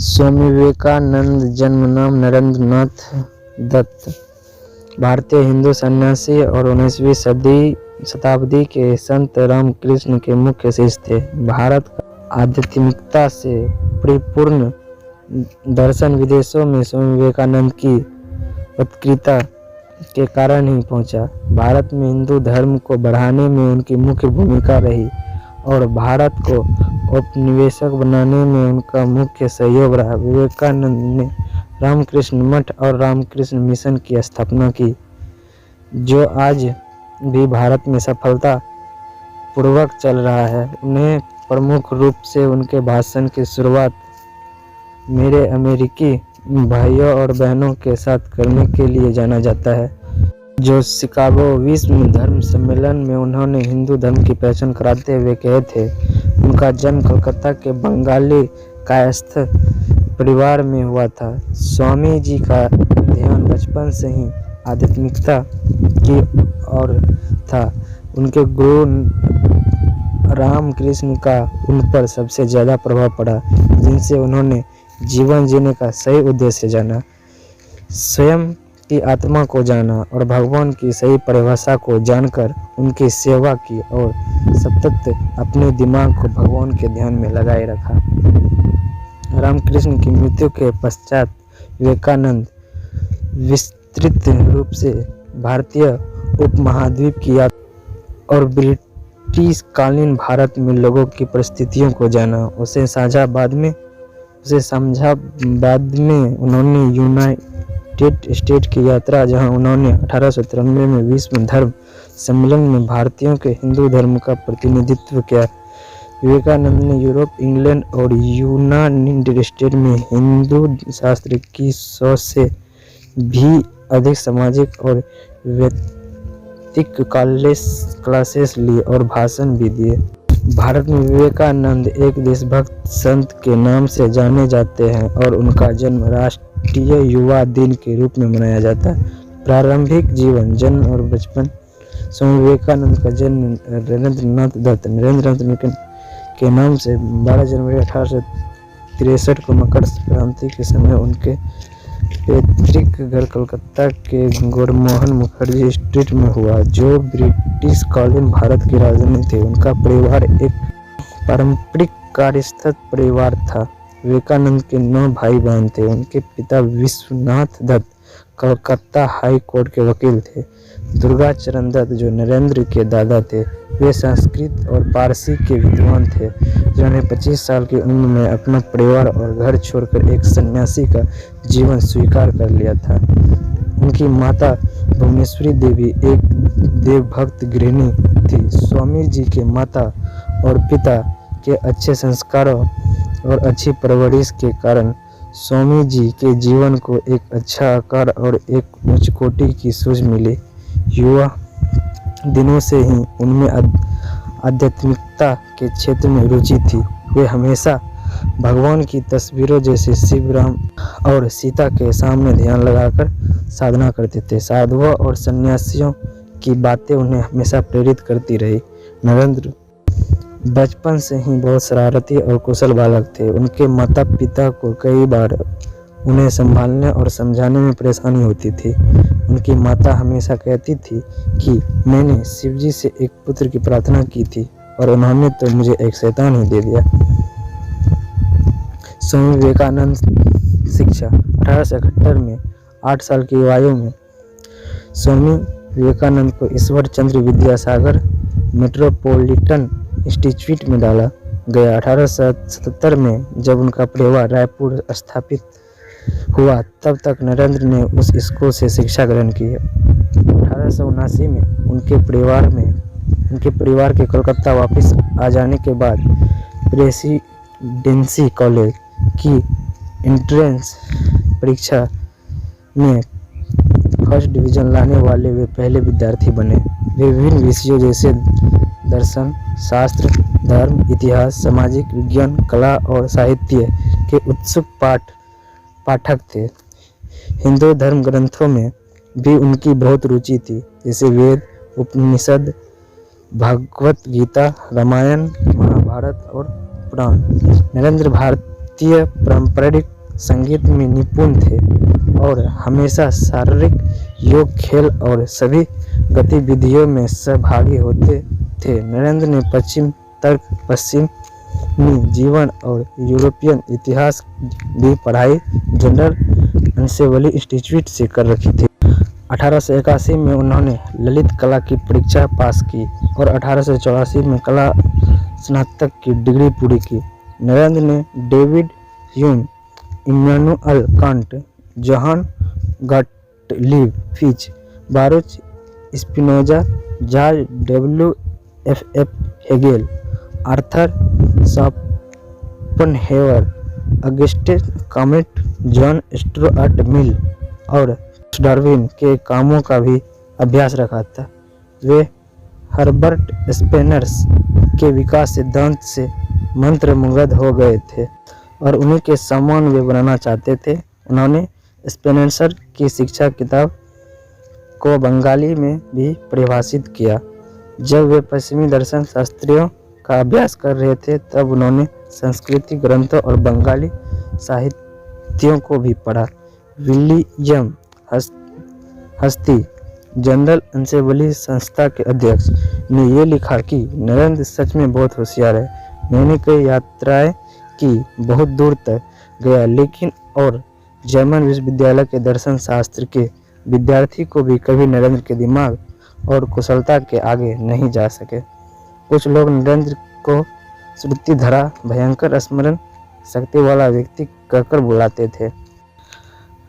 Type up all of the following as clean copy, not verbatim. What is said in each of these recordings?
स्वामी विवेकानंद जन्म नाम नरेंद्र नाथ दत्त, भारतीय हिंदू सन्यासी और 19वीं शताब्दी के संत रामकृष्ण के मुख्य शिष्य थे। भारत का आध्यात्मिकता से परिपूर्ण दर्शन विदेशों में स्वामी विवेकानंद की उत्कृष्टता के कारण ही पहुंचा। भारत में हिंदू धर्म को बढ़ाने में उनकी मुख्य भूमिका रही और भारत को औपनिवेशिक बनाने में उनका मुख्य सहयोग रहा। विवेकानंद ने रामकृष्ण मठ और रामकृष्ण मिशन की स्थापना की, जो आज भी भारत में सफलता पूर्वक चल रहा है। उन्हें प्रमुख रूप से उनके भाषण की शुरुआत मेरे अमेरिकी भाइयों और बहनों के साथ करने के लिए जाना जाता है, जो शिकागो विश्व धर्म सम्मेलन में उन्होंने हिंदू धर्म की पहचान कराते हुए कहे थे। उनका जन्म कलकत्ता के बंगाली कायस्थ परिवार में हुआ था। स्वामी जी का ध्यान बचपन से ही आध्यात्मिकता की ओर था। उनके गुरु रामकृष्ण का उन पर सबसे ज़्यादा प्रभाव पड़ा, जिनसे उन्होंने जीवन जीने का सही उद्देश्य जाना, स्वयं की आत्मा को जाना और भगवान की सही परिभाषा को जानकर उनकी सेवा की और सतत अपने दिमाग को भगवान के ध्यान में लगाए रखा। रामकृष्ण की मृत्यु के पश्चात विवेकानंद विस्तृत रूप से भारतीय उपमहाद्वीप की यात्रा और ब्रिटिश कालीन भारत में लोगों की परिस्थितियों को जाना। उसे समझा बाद में उन्होंने यूनाइटेड स्टेट की यात्रा, जहां उन्होंने 1893 में विश्व धर्म सम्मेलन में भारतीयों के हिंदू धर्म का प्रतिनिधित्व किया। विवेकानंद ने यूरोप, इंग्लैंड और यूनाइटेड स्टेट में हिंदू शास्त्र की 100 से भी अधिक सामाजिक और वैदिक क्लासेस ली और भाषण भी दिए। भारत में विवेकानंद एक देशभक्त संत के नाम से जाने जाते हैं और उनका जन्म राष्ट्रीय युवा दिन के रूप में मनाया जाता है। प्रारंभिक जीवन, जन्म और बचपन। स्वामी विवेकानंद का जन्म नरेंद्र नाथ दत्त के नाम से 12 जनवरी 1863 को मकर संक्रांति के समय उनके पैतृक घर कलकत्ता के गौरमोहन मुखर्जी स्ट्रीट में हुआ, जो ब्रिटिश कालीन भारत की राजधानी थी। उनका परिवार एक पारंपरिक कार्यस्थ परिवार था। विवेकानंद के 9 भाई बहन थे। उनके पिता विश्वनाथ दत्त कलकत्ता हाई कोर्ट के वकील थे। दुर्गा चरण दत्त, जो नरेंद्र के दादा थे, वे संस्कृत और पारसी के विद्वान थे, जिन्होंने 25 साल की उम्र में अपना परिवार और घर छोड़कर एक सन्यासी का जीवन स्वीकार कर लिया था। उनकी माता भुवनेश्वरी देवी एक देवभक्त गृहिणी थी। स्वामी जी के माता और पिता के अच्छे संस्कारों और अच्छी परवरिश के कारण स्वामी जी के जीवन को एक अच्छा आकार और एक उच्च कोटि की सूझ मिली। युवा दिनों से ही उनमें आध्यात्मिकता के क्षेत्र में रुचि थी। वे हमेशा भगवान की तस्वीरों जैसे शिव, राम और सीता के सामने ध्यान लगाकर साधना करते थे। साधुओं और सन्यासियों की बातें उन्हें हमेशा प्रेरित करती रही। नरेंद्र बचपन से ही बहुत शरारती और कुशल बालक थे। उनके माता पिता को कई बार उन्हें संभालने और समझाने में परेशानी होती थी। उनकी माता हमेशा कहती थी कि मैंने शिवजी से एक पुत्र की प्रार्थना की थी और उन्होंने तो मुझे एक शैतान ही दे दिया। स्वामी विवेकानंद शिक्षा। 1871 में 8 साल की आयु में स्वामी विवेकानंद को ईश्वर चंद्र विद्यासागर मेट्रोपॉलिटन इंस्टीट्यूट में डाला गया। 1877 में जब उनका परिवार रायपुर स्थापित हुआ, तब तक नरेंद्र ने उस स्कूल से शिक्षा ग्रहण की। 1879 में उनके परिवार के कलकत्ता वापस आ जाने के बाद प्रेसिडेंसी कॉलेज की एंट्रेंस परीक्षा में फर्स्ट डिवीजन लाने वाले वे पहले विद्यार्थी बने। वे विभिन्न विषयों जैसे दर्शन, शास्त्र, धर्म, इतिहास, सामाजिक विज्ञान, कला और साहित्य के उत्सुक पाठक थे। हिंदू धर्म ग्रंथों में भी उनकी बहुत रुचि थी, जैसे वेद, उपनिषद, भगवत गीता, रामायण, महाभारत और पुराण। नरेंद्र भारतीय भारतीय पारंपरिक संगीत में निपुण थे और हमेशा शारीरिक योग, खेल और सभी गतिविधियों में सहभागी होते थे। नरेंद्र ने पश्चिमी जीवन और यूरोपियन इतिहास की पढ़ाई जनरल अंसेबली इंस्टीट्यूट से कर रखी थी। 1881 में उन्होंने ललित कला की परीक्षा पास की और 1884 में कला स्नातक की डिग्री पूरी की। नरेंद्र ने David Hume, Immanuel Kant, Johann Gottlieb Fichte, Baruch Spinoza, George W F. Hegel, Arthur Schopenhauer, Auguste Comte, John Stuart Mill और डार्विन के कामों का भी अभ्यास रखा था। वे हर्बर्ट स्पेनर्स के विकास सिद्धांत से मंत्रमुग्ध हो गए थे और उन्हीं के समान वे बनाना चाहते थे। उन्होंने स्पेनसर की शिक्षा किताब को बंगाली में भी परिभाषित किया। जब वे पश्चिमी दर्शन शास्त्रियों का अभ्यास कर रहे थे तब उन्होंने संस्कृत ग्रंथों और बंगाली साहित्यों को भी पढ़ा। विलियम हस्ती, जनरल अंसेबली संस्था के अध्यक्ष, ने ये लिखा कि नरेंद्र सच में बहुत होशियार है। मैंने कई यात्राएं की, बहुत दूर तक गया, लेकिन और जर्मन विश्वविद्यालय के दर्शन शास्त्र के विद्यार्थी को भी कभी नरेंद्र के दिमाग और कुशलता के आगे नहीं जा सके। कुछ लोग नरेंद्र को श्रुतिधरा, भयंकर स्मरण शक्ति वाला व्यक्ति कहकर बुलाते थे।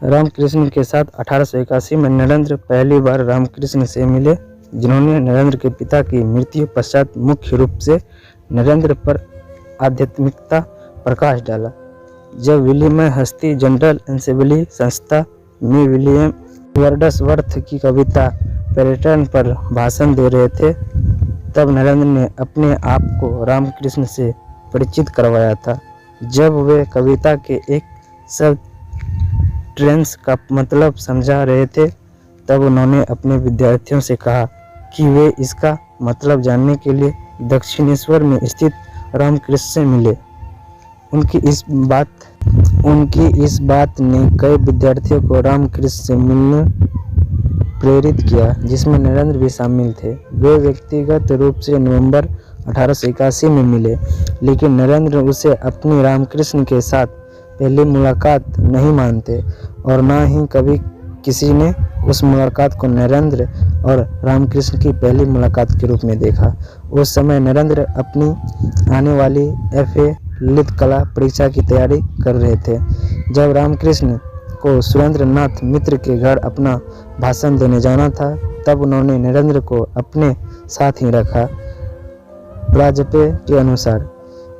रामकृष्ण के साथ 1881 में नरेंद्र पहली बार रामकृष्ण से मिले, जिन्होंने नरेंद्र के पिता की मृत्यु पश्चात मुख्य रूप से नरेंद्र पर आध्यात्मिकता प्रकाश डाला। जब विलियम हस्ती जनरल अंसेबली संस्था में विलियम वर्ड्सवर्थ की कविता पैटर्न पर भाषण दे रहे थे, तब नरेंद्र ने अपने आप को रामकृष्ण से परिचित करवाया था। जब वे कविता के एक शब्द ट्रेंस का मतलब समझा रहे थे, तब उन्होंने अपने विद्यार्थियों से कहा कि वे इसका मतलब जानने के लिए दक्षिणेश्वर में स्थित रामकृष्ण से मिले। उनकी इस बात ने कई विद्यार्थियों को रामकृष्ण से मिलने प्रेरित किया, जिसमें नरेंद्र भी शामिल थे। वे व्यक्तिगत रूप से नवंबर 1881 में मिले, लेकिन नरेंद्र उसे अपनी रामकृष्ण के साथ पहली मुलाकात नहीं मानते और न ही कभी किसी ने उस मुलाकात को नरेंद्र और रामकृष्ण की पहली मुलाकात के रूप में देखा। उस समय नरेंद्र अपनी आने वाली F.A. ललित कला परीक्षा की तैयारी कर रहे थे। जब रामकृष्ण को सुरेंद्र नाथ मित्र के घर अपना भाषण देने जाना था, तब उन्होंने नरेंद्र को अपने साथ ही रखा। प्राजपेय के अनुसार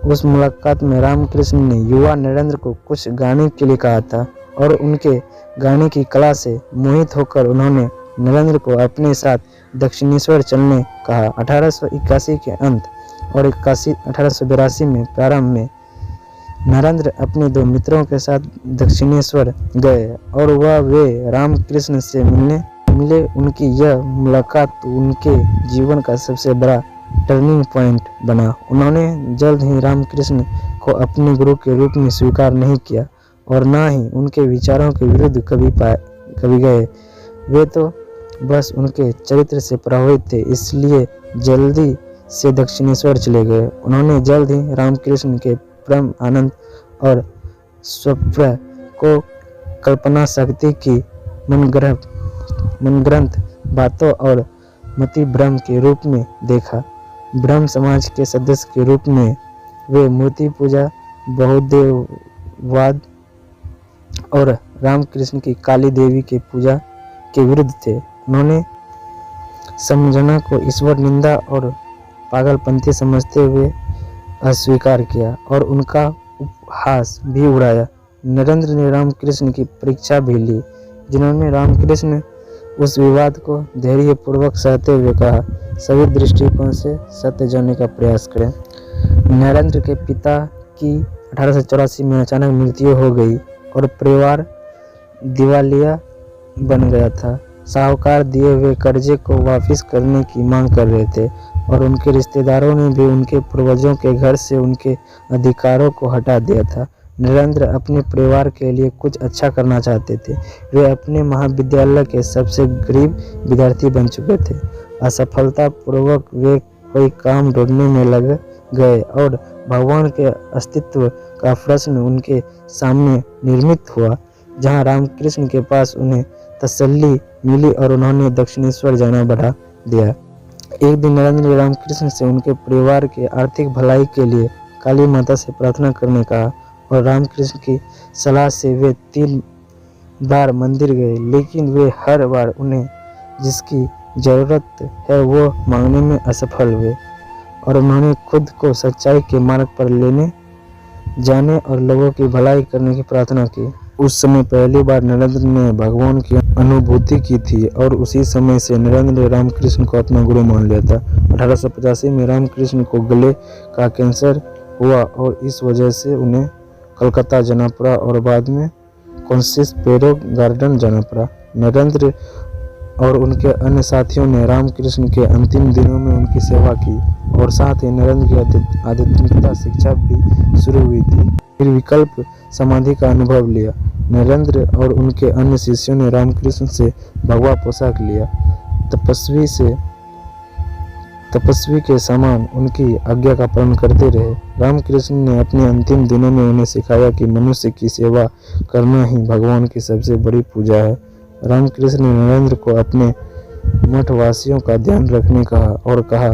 उस मुलाकात में रामकृष्ण ने युवा नरेंद्र को कुछ गाने के लिए कहा था और उनके गाने की कला से मोहित होकर उन्होंने नरेंद्र को अपने साथ दक्षिणेश्वर चलने कहा। 1881 के अंत और 1882 में प्रारंभ में नरेंद्र अपने दो मित्रों के साथ दक्षिणेश्वर गए और वे रामकृष्ण से मिले। उनकी यह मुलाकात उनके जीवन का सबसे बड़ा टर्निंग पॉइंट बना। उन्होंने जल्द ही रामकृष्ण को अपने गुरु के रूप में स्वीकार नहीं किया और न ही उनके विचारों के विरुद्ध कभी गए। वे तो बस उनके चरित्र से प्रभावित थे, इसलिए जल्दी से दक्षिणेश्वर चले गए। उन्होंने जल्द ही रामकृष्ण के प्रेम, आनंद और स्वप्न को कल्पना शक्ति की मनगढ़ंत बातों और मति भ्रम के रूप में देखा। ब्रह्म समाज के सदस्य के रूप में वे मूर्ति पूजा, बहुदेववाद और रामकृष्ण की काली देवी के पूजा के विरुद्ध थे। उन्होंने समझना को ईश्वर निंदा और पागलपंथी समझते हुए अस्वीकार किया और उनका उपहास भी उड़ाया। नरेंद्र ने रामकृष्ण की परीक्षा भी ली, जिन्होंने रामकृष्ण उस विवाद को धैर्यपूर्वक सहते हुए कहा, सभी दृष्टिकोण से सत्य जानने का प्रयास करें। नरेंद्र के पिता की 1884 में अचानक मृत्यु हो गई और परिवार दिवालिया बन गया था। साहूकार दिए हुए कर्जे को वापस करने की मांग कर रहे थे और उनके रिश्तेदारों ने भी उनके पूर्वजों के घर से उनके अधिकारों को हटा दिया था। नरेंद्र अपने परिवार के लिए कुछ अच्छा करना चाहते थे। वे अपने महाविद्यालय के सबसे गरीब विद्यार्थी बन चुके थे। असफलतापूर्वक वे कोई काम ढूंढने में लग गए और भगवान के अस्तित्व का प्रश्न उनके सामने निर्मित हुआ। जहां रामकृष्ण के पास उन्हें तसल्ली मिली और उन्होंने दक्षिणेश्वर जाना बढ़ा दिया। एक दिन नरेंद्र ने रामकृष्ण से उनके परिवार के आर्थिक भलाई के लिए काली माता से प्रार्थना करने कहा और रामकृष्ण की सलाह से वे 3 बार मंदिर गए, लेकिन वे हर बार उन्हें जिसकी जरूरत है वो मांगने में असफल हुए और उन्होंने खुद को सच्चाई के मार्ग पर लेने जाने और लोगों की भलाई करने की प्रार्थना की। उस समय पहली बार नरेंद्र ने भगवान की अनुभूति की थी और उसी समय से नरेंद्र ने रामकृष्ण को अपना गुरु मान लिया था। 1885 में रामकृष्ण को गले का कैंसर हुआ और इस वजह से उन्हें कलकत्ता जाना पड़ा और बाद में कॉन्सिस-पेरो गार्डन जाना पड़ा। नरेंद्र और उनके अन्य साथियों ने रामकृष्ण के अंतिम दिनों में उनकी सेवा की और साथ ही नरेंद्र की आध्यात्मिकता शिक्षा भी शुरू हुई थी। फिर विकल्प समाधि का अनुभव लिया। नरेंद्र और उनके अन्य शिष्यों ने रामकृष्ण से भगवा पोशाक लिया। तपस्वी के समान उनकी आज्ञा का पालन करते रहे। रामकृष्ण ने अपने अंतिम दिनों में उन्हें सिखाया कि मनुष्य की सेवा करना ही भगवान की सबसे बड़ी पूजा है। रामकृष्ण ने नरेंद्र को अपने मठवासियों का ध्यान रखने कहा और कहा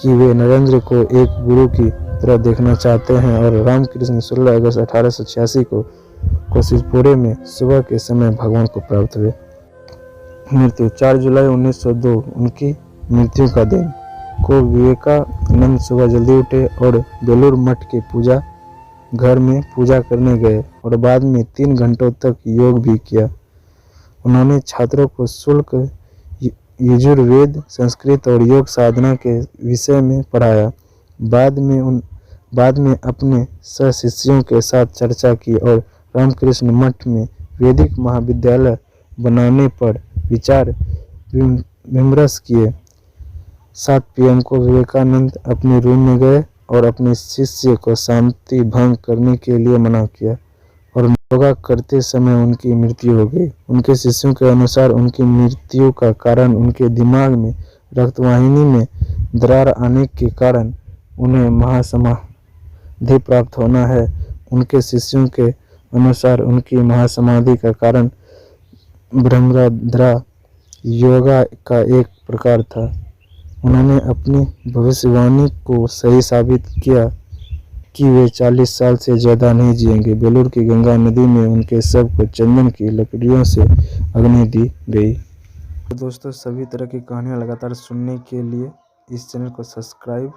कि वे नरेंद्र को एक गुरु की तरह देखना चाहते हैं और रामकृष्ण 16 अगस्त 1886 को कोशिशपुरे में सुबह के समय भगवान को प्राप्त हुए। मृत्यु 4 जुलाई 1902 उनकी मृत्यु का दिन को विवेकानंद सुबह जल्दी उठे और बेलूर मठ के पूजा घर में पूजा करने गए और बाद में 3 घंटों तक योग भी किया। उन्होंने छात्रों को शुल्क यजुर्वेद, संस्कृत और योग साधना के विषय में पढ़ाया। बाद में अपने सहशिष्यों के साथ चर्चा की और रामकृष्ण मठ में वैदिक महाविद्यालय बनाने पर विचार विमर्श किए। 7 PM को विवेकानंद अपने रूम में गए और अपने शिष्य को शांति भंग करने के लिए मना किया और योगा करते समय उनकी मृत्यु हो गई। उनके शिष्यों के अनुसार उनकी मृत्यु का कारण उनके दिमाग में रक्तवाहिनी में दरार आने के कारण उन्हें महासमाधि प्राप्त होना है। उनके शिष्यों के अनुसार उनकी महासमाधि का कारण ब्रह्मद्रा योगा का एक प्रकार था। उन्होंने अपनी भविष्यवाणी को सही साबित किया कि वे 40 साल से ज़्यादा नहीं जिएंगे। बेलूर की गंगा नदी में उनके शव को चंदन की लकड़ियों से अग्नि दी गई। तो दोस्तों, सभी तरह की कहानियाँ लगातार सुनने के लिए इस चैनल को सब्सक्राइब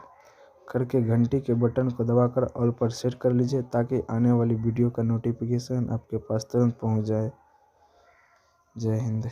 करके घंटी के बटन को दबाकर ऑल पर सेट कर लीजिए ताकि आने वाली वीडियो का नोटिफिकेशन आपके पास तुरंत पहुंच जाए। जय हिंद।